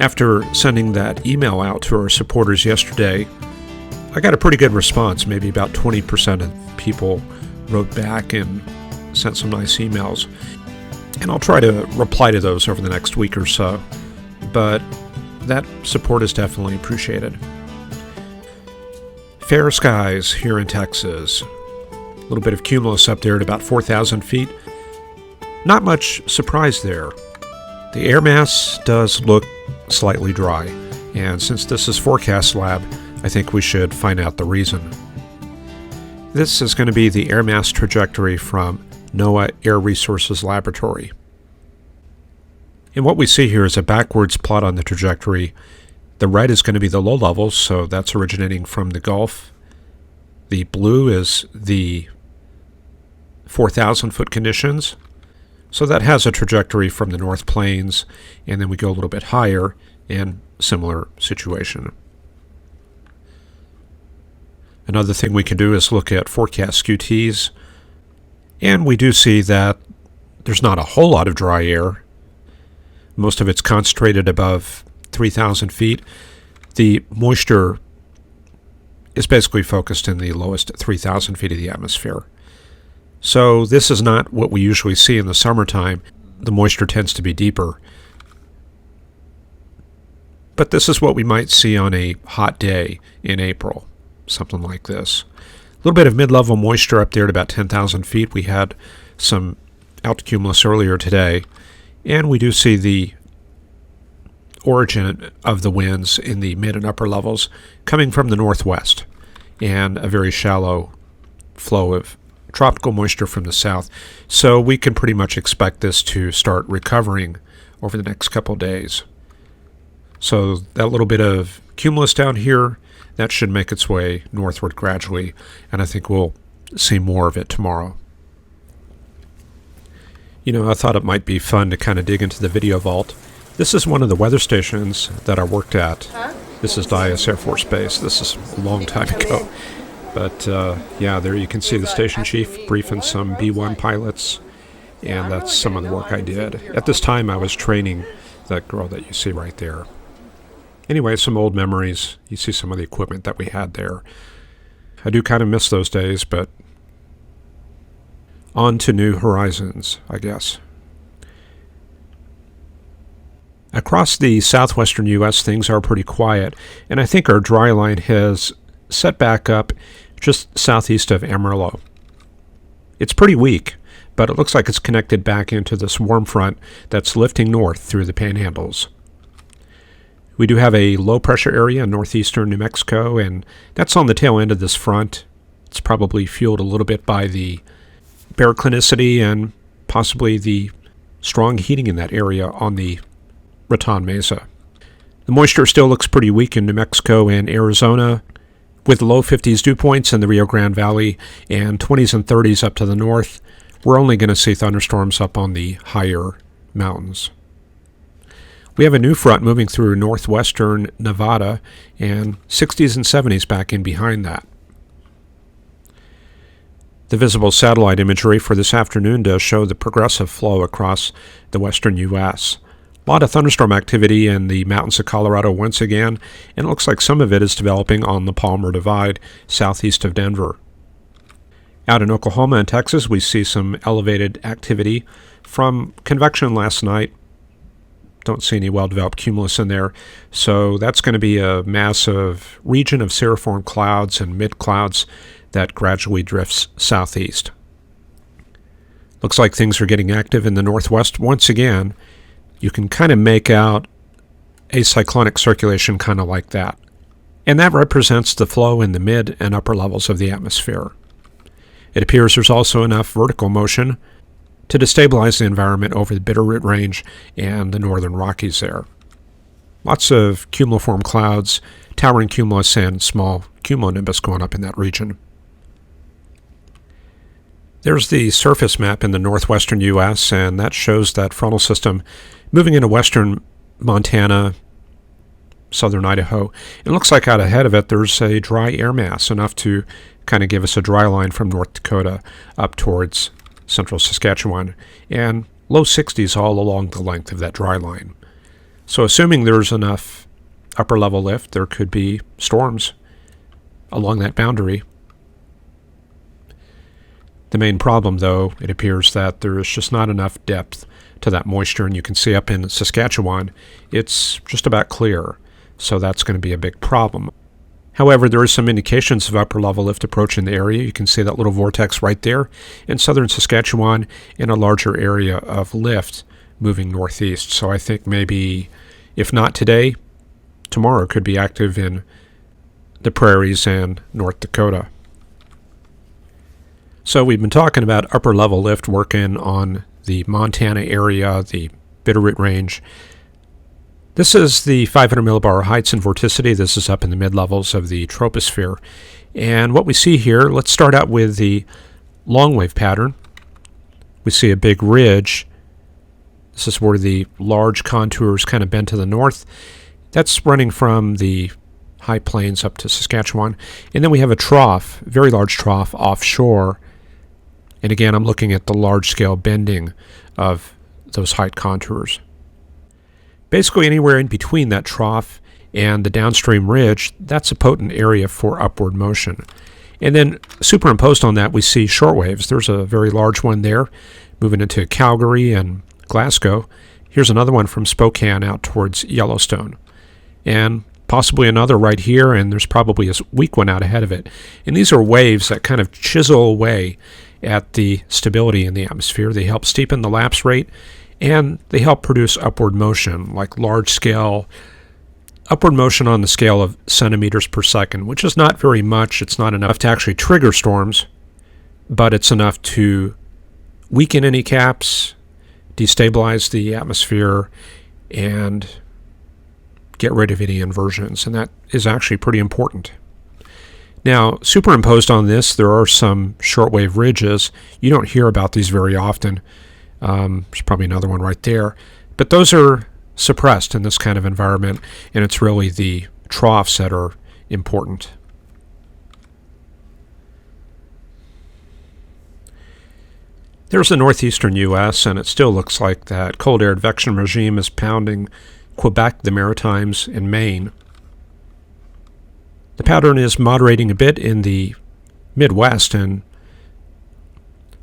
After sending that email out to our supporters yesterday, I got a pretty good response. Maybe about 20% of people wrote back and sent some nice emails. And I'll try to reply to those over the next week or so. But that support is definitely appreciated. Fair skies here in Texas. A little bit of cumulus up there at about 4,000 feet. Not much surprise there. The air mass does look slightly dry, and since this is Forecast Lab, I think we should find out the reason. This is going to be the air mass trajectory from NOAA Air Resources Laboratory. And what we see here is a backwards plot on the trajectory. The red is going to be the low levels, so that's originating from the Gulf. The blue is the 4,000 foot conditions. So that has a trajectory from the North Plains, and then we go a little bit higher in similar situation. Another thing we can do is look at forecast Skew-Ts, and we do see that there's not a whole lot of dry air. Most of it's concentrated above 3,000 feet. The moisture is basically focused in the lowest 3,000 feet of the atmosphere. So this is not what we usually see in the summertime. The moisture tends to be deeper. But this is what we might see on a hot day in April, something like this. A little bit of mid-level moisture up there at about 10,000 feet. We had some altocumulus earlier today, and we do see the origin of the winds in the mid and upper levels coming from the northwest, and a very shallow flow of tropical moisture from the south. So we can pretty much expect this to start recovering over the next couple of days. So that little bit of cumulus down here, that should make its way northward gradually, and I think we'll see more of it tomorrow. You know, I thought it might be fun to kind of dig into the video vault. This is one of the weather stations that I worked at. This is Dyess Air Force Base. This is a long time ago. But yeah, there you can see the station chief briefing some B-1 pilots, and that's some of the work I did. At this time, I was training that girl that you see right there. Anyway, some old memories. You see some of the equipment that we had there. I do kind of miss those days, but on to new horizons, I guess. Across the southwestern U.S., things are pretty quiet, and I think our dry line has set back up just southeast of Amarillo. It's pretty weak, but it looks like it's connected back into this warm front that's lifting north through the panhandles. We do have a low-pressure area in northeastern New Mexico, and that's on the tail end of this front. It's probably fueled a little bit by the baroclinicity and possibly the strong heating in that area on the Raton Mesa. The moisture still looks pretty weak in New Mexico and Arizona, with low 50s dew points in the Rio Grande Valley and 20s and 30s up to the north. We're only going to see thunderstorms up on the higher mountains. We have a new front moving through northwestern Nevada, and 60s and 70s back in behind that. The visible satellite imagery for this afternoon does show the progressive flow across the western U.S. A lot of thunderstorm activity in the mountains of Colorado once again, and it looks like some of it is developing on the Palmer Divide southeast of Denver. Out in Oklahoma and Texas, we see some elevated activity from convection last night. Don't see any well-developed cumulus in there, so that's going to be a massive region of cirriform clouds and mid-clouds that gradually drifts southeast. Looks like things are getting active in the northwest once again. You can kind of make out a cyclonic circulation kind of like that. And that represents the flow in the mid and upper levels of the atmosphere. It appears there's also enough vertical motion to destabilize the environment over the Bitterroot Range and the northern Rockies there. Lots of cumuliform clouds, towering cumulus, and small cumulonimbus going up in that region. There's the surface map in the northwestern U.S., and that shows that frontal system moving into western Montana, southern Idaho. It looks like out ahead of it there's a dry air mass, enough to kind of give us a dry line from North Dakota up towards central Saskatchewan, and low 60s all along the length of that dry line. So assuming there's enough upper level lift, there could be storms along that boundary. The main problem, though, it appears that there is just not enough depth to that moisture, and you can see up in Saskatchewan, it's just about clear, so that's going to be a big problem. However, there is some indications of upper level lift approaching the area. You can see that little vortex right there in southern Saskatchewan and a larger area of lift moving northeast. So I think maybe, if not today, tomorrow could be active in the prairies and North Dakota. So we've been talking about upper level lift working on the Montana area, the Bitterroot Range. This is the 500 millibar heights and vorticity. This is up in the mid-levels of the troposphere. And what we see here, let's start out with the long wave pattern. We see a big ridge. This is where the large contours kind of bend to the north. That's running from the high plains up to Saskatchewan. And then we have a trough, very large trough offshore. And again, I'm looking at the large-scale bending of those height contours. Basically, anywhere in between that trough and the downstream ridge, that's a potent area for upward motion. And then superimposed on that, we see short waves. There's a very large one there, moving into Calgary and Glasgow. Here's another one from Spokane out towards Yellowstone. And possibly another right here, and there's probably a weak one out ahead of it. And these are waves that kind of chisel away at the stability in the atmosphere. They help steepen the lapse rate, and they help produce upward motion, like large-scale upward motion on the scale of centimeters per second, which is not very much. It's not enough to actually trigger storms, but it's enough to weaken any caps, destabilize the atmosphere, and get rid of any inversions, and that is actually pretty important. Now, superimposed on this, there are some shortwave ridges. You don't hear about these very often. There's probably another one right there. But those are suppressed in this kind of environment, and it's really the troughs that are important. There's the Northeastern US, and it still looks like that cold air advection regime is pounding Quebec, the Maritimes, and Maine. The pattern is moderating a bit in the Midwest, and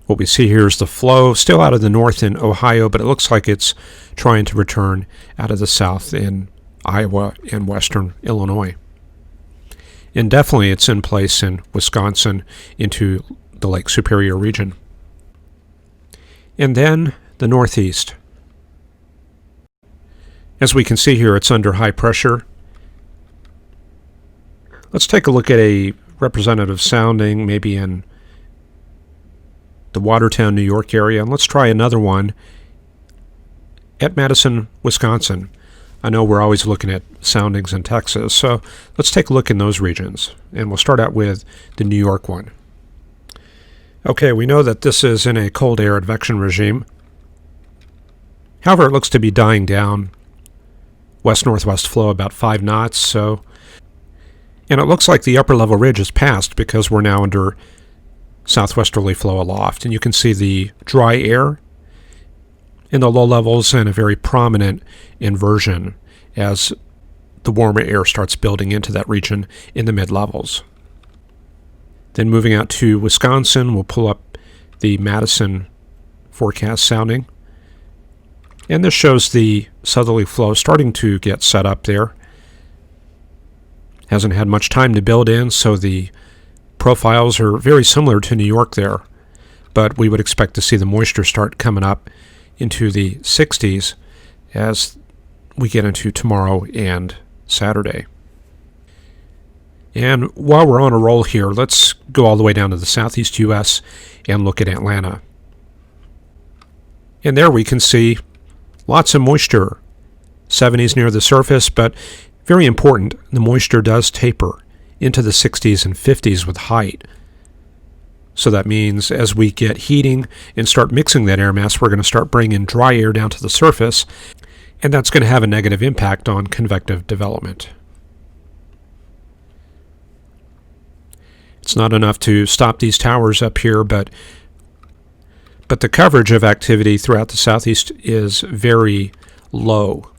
what we see here is the flow still out of the north in Ohio, but it looks like it's trying to return out of the south in Iowa and western Illinois. And definitely it's in place in Wisconsin into the Lake Superior region. And then the Northeast. As we can see here, it's under high pressure. Let's take a look at a representative sounding, maybe in the Watertown, New York area, and let's try another one at Madison, Wisconsin. I know we're always looking at soundings in Texas, so let's take a look in those regions, and we'll start out with the New York one. Okay, we know that this is in a cold air advection regime. However, it looks to be dying down. West-northwest flow about 5 knots, and it looks like the upper level ridge is passed because we're now under southwesterly flow aloft. And you can see the dry air in the low levels and a very prominent inversion as the warmer air starts building into that region in the mid-levels. Then moving out to Wisconsin, we'll pull up the Madison forecast sounding. And this shows the southerly flow starting to get set up there. Hasn't had much time to build in, so the profiles are very similar to New York there. But we would expect to see the moisture start coming up into the 60s as we get into tomorrow and Saturday. And while we're on a roll here, let's go all the way down to the Southeast US and look at Atlanta. And there we can see lots of moisture, 70s near the surface, but very important, the moisture does taper into the 60s and 50s with height. So that means as we get heating and start mixing that air mass, we're going to start bringing dry air down to the surface, and that's going to have a negative impact on convective development. It's not enough to stop these towers up here, but the coverage of activity throughout the southeast is very low.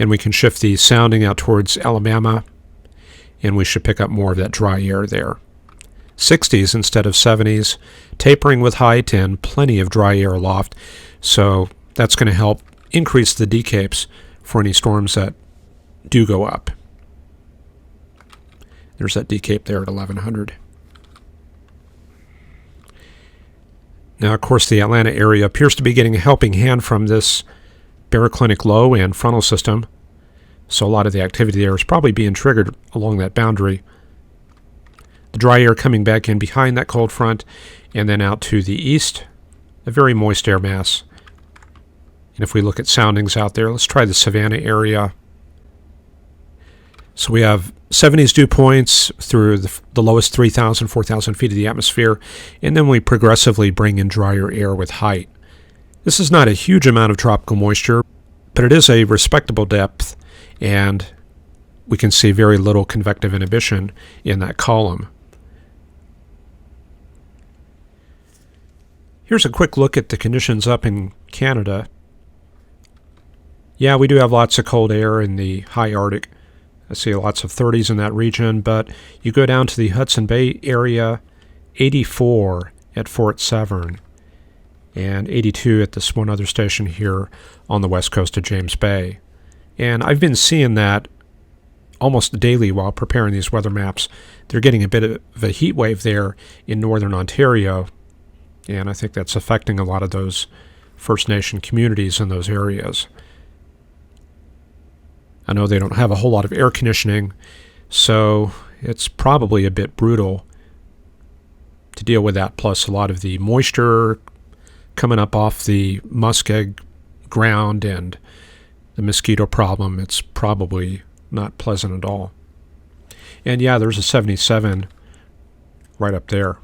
And we can shift the sounding out towards Alabama, and we should pick up more of that dry air there. 60s instead of 70s, tapering with height and plenty of dry air aloft. So that's going to help increase the decapes for any storms that do go up. There's that decape there at 1100. Now, of course, the Atlanta area appears to be getting a helping hand from this baroclinic low and frontal system. So a lot of the activity there is probably being triggered along that boundary. The dry air coming back in behind that cold front, and then out to the east, a very moist air mass. And if we look at soundings out there, let's try the Savannah area. So we have 70s dew points through the lowest 3,000, 4,000 feet of the atmosphere, and then we progressively bring in drier air with height. This is not a huge amount of tropical moisture, but it is a respectable depth, and we can see very little convective inhibition in that column. Here's a quick look at the conditions up in Canada. Yeah, we do have lots of cold air in the high Arctic. I see lots of 30s in that region, but you go down to the Hudson Bay area, 84 at Fort Severn, and 82 at this one other station here on the west coast of James Bay. And I've been seeing that almost daily while preparing these weather maps. They're getting a bit of a heat wave there in northern Ontario, and I think that's affecting a lot of those First Nation communities in those areas. I know they don't have a whole lot of air conditioning, so it's probably a bit brutal to deal with that, plus a lot of the moisture coming up off the muskeg ground and the mosquito problem. It's probably not pleasant at all. And yeah, there's a 77 right up there.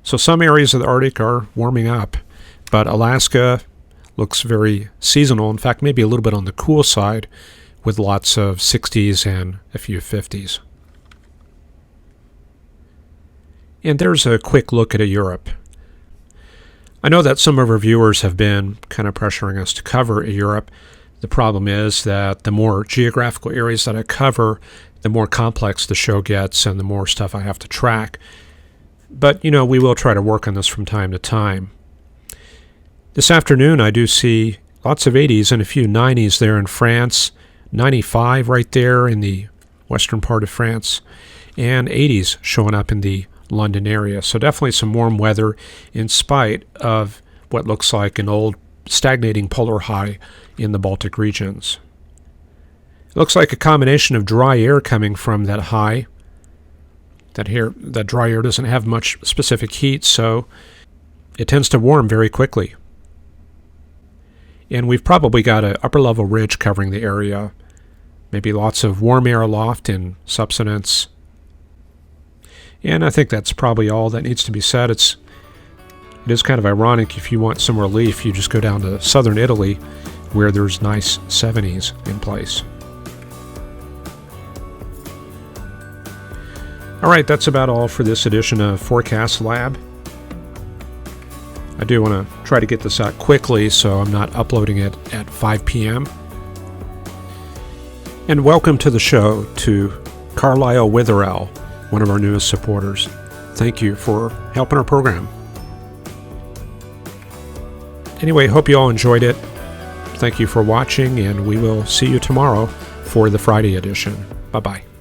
So some areas of the Arctic are warming up, but Alaska looks very seasonal. In fact, maybe a little bit on the cool side, with lots of 60s and a few 50s. And there's a quick look at Europe. I know that some of our viewers have been kind of pressuring us to cover Europe. The problem is that the more geographical areas that I cover, the more complex the show gets and the more stuff I have to track. But, we will try to work on this from time to time. This afternoon, I do see lots of 80s and a few 90s there in France, 95 right there in the western part of France, and 80s showing up in the London area. So definitely some warm weather in spite of what looks like an old stagnating polar high in the Baltic regions. It looks like a combination of dry air coming from that high. That dry air doesn't have much specific heat, so it tends to warm very quickly. And we've probably got an upper level ridge covering the area. Maybe lots of warm air aloft in subsidence. And I think that's probably all that needs to be said. It is kind of ironic, if you want some relief, you just go down to southern Italy where there's nice 70s in place. All right, that's about all for this edition of Forecast Lab. I do want to try to get this out quickly, so I'm not uploading it at 5 p.m. And welcome to the show to Carlisle Witherell, one of our newest supporters. Thank you for helping our program. Anyway, hope you all enjoyed it. Thank you for watching, and we will see you tomorrow for the Friday edition. Bye-bye.